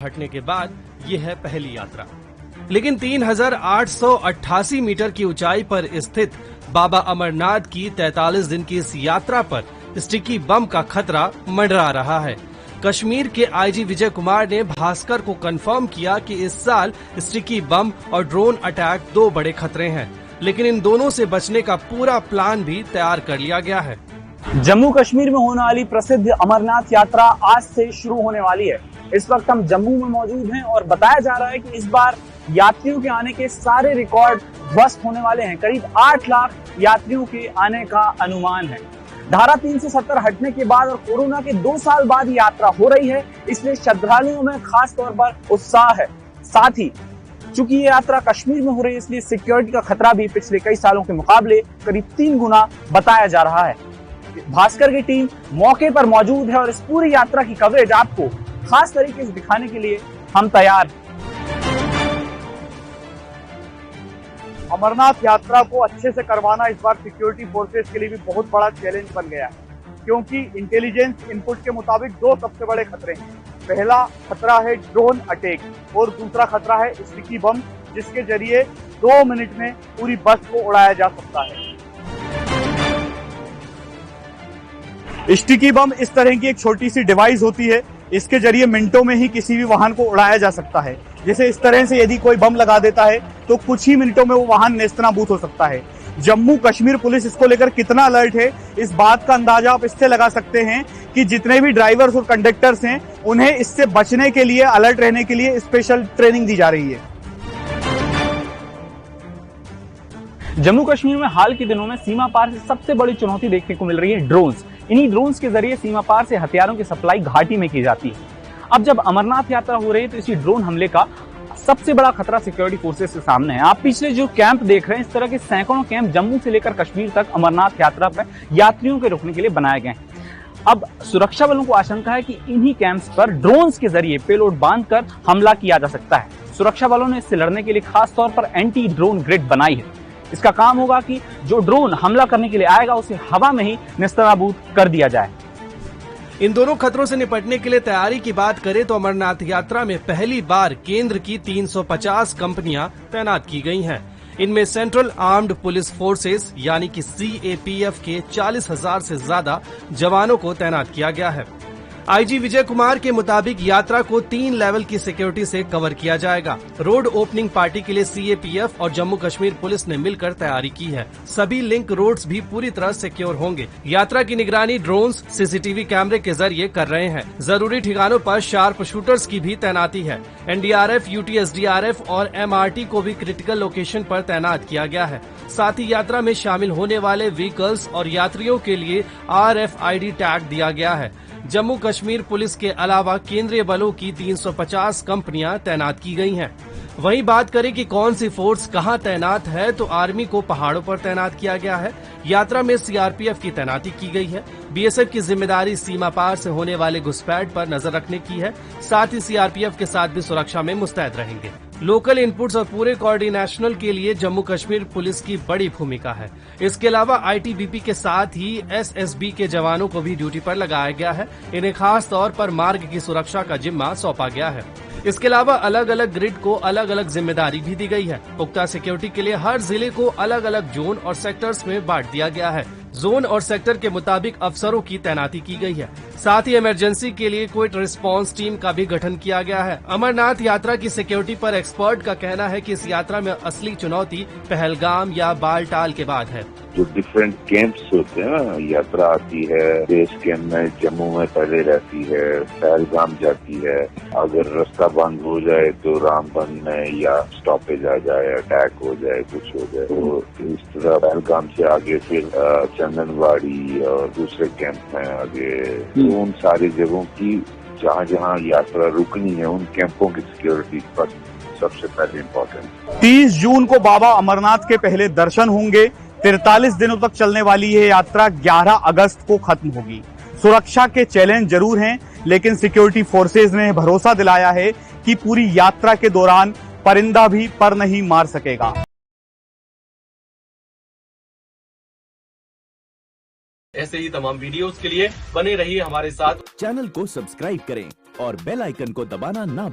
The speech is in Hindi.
हटने के बाद ये है पहली यात्रा। लेकिन 3888 मीटर की ऊंचाई पर स्थित बाबा अमरनाथ की 43 दिन की इस यात्रा पर स्टिकी बम का खतरा मंडरा रहा है। कश्मीर के आईजी विजय कुमार ने भास्कर को कंफर्म किया कि इस साल स्टिकी बम और ड्रोन अटैक दो बड़े खतरे हैं, लेकिन इन दोनों से बचने का पूरा प्लान भी तैयार कर लिया गया है। जम्मू कश्मीर में होने वाली प्रसिद्ध अमरनाथ यात्रा आज से शुरू होने वाली है। इस वक्त हम जम्मू में मौजूद हैं और बताया जा रहा है कि इस बार यात्रियों के आने के सारे रिकॉर्ड ध्वस्त होने वाले हैं। करीब 8 लाख यात्रियों के आने का अनुमान है। धारा 370 हटने के बाद और कोरोना के 2 साल बाद यात्रा हो रही है, इसलिए श्रद्धालुओं में खास तौर पर उत्साह है। साथ ही चूंकि ये यात्रा कश्मीर में हो रही है, इसलिए सिक्योरिटी का खतरा भी पिछले कई सालों के मुकाबले करीब 3 गुना बताया जा रहा है। भास्कर की टीम मौके पर मौजूद है और इस पूरी यात्रा की कवरेज आपको खास तरीके से दिखाने के लिए हम तैयार हैं। अमरनाथ यात्रा को अच्छे से करवाना इस बार सिक्योरिटी फोर्सेस के लिए भी बहुत बड़ा चैलेंज बन गया है, क्योंकि इंटेलिजेंस इनपुट के मुताबिक 2 सबसे बड़े खतरे हैं। पहला खतरा है ड्रोन अटैक और दूसरा खतरा है स्टिकी बम, जिसके जरिए 2 मिनट में पूरी बस को उड़ाया जा सकता है। स्टिकी बम इस तरह की एक छोटी सी डिवाइस होती है, इसके जरिए मिनटों में ही किसी भी वाहन को उड़ाया जा सकता है। जैसे इस तरह से यदि कोई बम लगा देता है तो कुछ ही मिनटों में वो वाहन नेस्तनाबूद हो सकता है। जम्मू कश्मीर पुलिस इसको लेकर कितना अलर्ट है, इस बात का अंदाजा आप इससे लगा सकते हैं कि जितने भी ड्राइवर्स और कंडक्टर्स हैं, उन्हें इससे बचने के लिए, अलर्ट रहने के लिए स्पेशल ट्रेनिंग दी जा रही है। जम्मू कश्मीर में हाल के दिनों में सीमा पार से सबसे बड़ी चुनौती देखने को मिल रही है ड्रोन्स। इन्हीं ड्रोन्स के जरिए सीमा पार से हथियारों की सप्लाई घाटी में की जाती है। अब जब अमरनाथ यात्रा हो रही है तो इसी ड्रोन हमले का सबसे बड़ा खतरा सिक्योरिटी फोर्सेस के सामने है। आप पिछले जो कैंप देख रहे हैं, इस तरह के सैकड़ों कैंप जम्मू से लेकर कश्मीर तक अमरनाथ यात्रा पर यात्रियों के रुकने के लिए बनाए गए हैं। अब सुरक्षा बलों को आशंका है कि इन्हीं कैंप्स पर ड्रोन्स के जरिए पेलोड बांधकर हमला किया जा सकता है। सुरक्षा बलों ने इससे लड़ने के लिए खास तौर पर एंटी ड्रोन ग्रिड बनाई है। इसका काम होगा कि जो ड्रोन हमला करने के लिए आएगा उसे हवा में ही नेस्तनाबूद कर दिया जाए। इन दोनों खतरों से निपटने के लिए तैयारी की बात करें तो अमरनाथ यात्रा में पहली बार केंद्र की 350 कंपनियां तैनात की गई हैं। इनमें सेंट्रल आर्म्ड पुलिस फोर्सेस यानी कि CAPF के 40,000 से ज्यादा जवानों को तैनात किया गया है। आईजी विजय कुमार के मुताबिक यात्रा को 3 लेवल की सिक्योरिटी से कवर किया जाएगा। रोड ओपनिंग पार्टी के लिए CAPF और जम्मू कश्मीर पुलिस ने मिलकर तैयारी की है। सभी लिंक रोड्स भी पूरी तरह सिक्योर होंगे। यात्रा की निगरानी ड्रोन्स, CCTV कैमरे के जरिए कर रहे हैं। जरूरी ठिकानों पर शार्प शूटर्स की भी तैनाती है। NDRF, UTSDRF और MRT को भी क्रिटिकल लोकेशन पर तैनात किया गया है। साथ ही यात्रा में शामिल होने वाले व्हीकल्स और यात्रियों के लिए RFID टैग दिया गया है। जम्मू कश्मीर पुलिस के अलावा केंद्रीय बलों की 350 कंपनियां तैनात की गई हैं। वहीं बात करें कि कौन सी फोर्स कहां तैनात है तो आर्मी को पहाड़ों पर तैनात किया गया है। यात्रा में CRPF की तैनाती की गई है। BSF की जिम्मेदारी सीमा पार से होने वाले घुसपैठ पर नजर रखने की है। साथ ही CRPF के साथ भी सुरक्षा में मुस्तैद रहेंगे। लोकल इनपुट्स और पूरे कोऑर्डिनेशनल के लिए जम्मू कश्मीर पुलिस की बड़ी भूमिका है। इसके अलावा ITBP के साथ ही SSB के जवानों को भी ड्यूटी पर लगाया गया है। इन्हें खास तौर पर मार्ग की सुरक्षा का जिम्मा सौंपा गया है। इसके अलावा अलग अलग ग्रिड को अलग अलग जिम्मेदारी भी दी गई है। पुख्ता सिक्योरिटी के लिए हर जिले को अलग अलग जोन और सेक्टर्स में बांट दिया गया है। जोन और सेक्टर के मुताबिक अफसरों की तैनाती की गई है। साथ ही इमरजेंसी के लिए क्विक रिस्पांस टीम का भी गठन किया गया है। अमरनाथ यात्रा की सिक्योरिटी पर एक्सपर्ट का कहना है कि इस यात्रा में असली चुनौती पहलगाम या बालटाल के बाद है। जो डिफरेंट कैंप्स होते हैं ना, यात्रा आती है, बेस कैंप में जम्मू में पहले रहती है, पहलगाम जाती है। अगर रास्ता बंद हो जाए तो रामबन में या स्टॉपेज आ जाए, अटैक हो जाए, कुछ हो जाए, तो इस तरह पहलगाम से आगे फिर चंदनवाड़ी और दूसरे कैंप में आगे, तो उन सारी जगहों की जहाँ जहाँ यात्रा रुकनी है, उन कैंपों की सिक्योरिटी पर सबसे पहले इम्पोर्टेंट। 30 जून को बाबा अमरनाथ के पहले दर्शन होंगे। 43 दिनों तक चलने वाली ये यात्रा 11 अगस्त को खत्म होगी। सुरक्षा के चैलेंज जरूर हैं, लेकिन सिक्योरिटी फोर्सेज ने भरोसा दिलाया है कि पूरी यात्रा के दौरान परिंदा भी पर नहीं मार सकेगा। ऐसे ही तमाम वीडियोस के लिए बने रहिए हमारे साथ। चैनल को सब्सक्राइब करें और बेल आइकन को दबाना ना